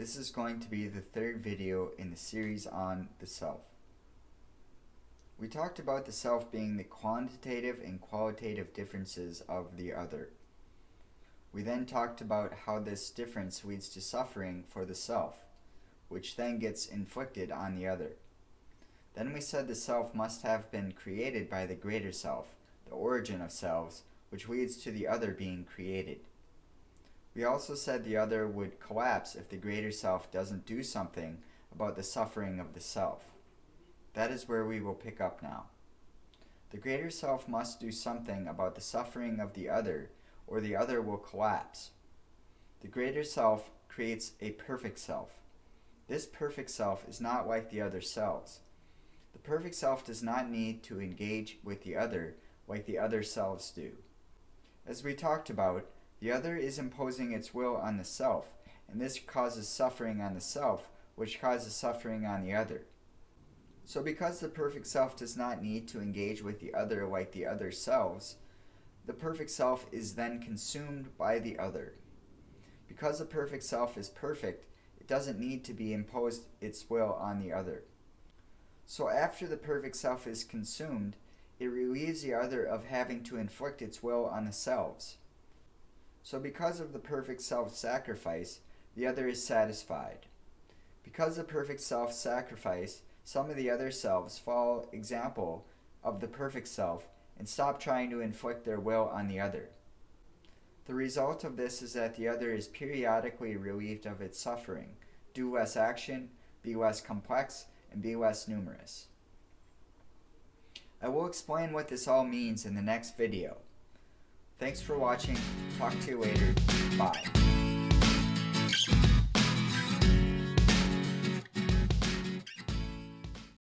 This is going to be the third video in the series on the self. We talked about the self being the quantitative and qualitative differences of the other. We then talked about how this difference leads to suffering for the self, which then gets inflicted on the other. Then we said the self must have been created by the greater self, the origin of selves, which leads to the other being created. We also said the other would collapse if the greater self doesn't do something about the suffering of the self. That is where we will pick up now. The greater self must do something about the suffering of the other, or the other will collapse. The greater self creates a perfect self. This perfect self is not like the other selves. The perfect self does not need to engage with the other like the other selves do. As we talked about, the other is imposing its will on the self, and this causes suffering on the self, which causes suffering on the other. So because the perfect self does not need to engage with the other like the other selves, the perfect self is then consumed by the other. Because the perfect self is perfect, it doesn't need to be imposed its will on the other. So after the perfect self is consumed, it relieves the other of having to inflict its will on the selves. So because of the perfect self-sacrifice, the other is satisfied. Because the perfect self-sacrifice, some of the other selves follow example of the perfect self and stop trying to inflict their will on the other. The result of this is that the other is periodically relieved of its suffering, do less action, be less complex, and be less numerous. I will explain what this all means in the next video. Thanks for watching. Talk to you later. Bye.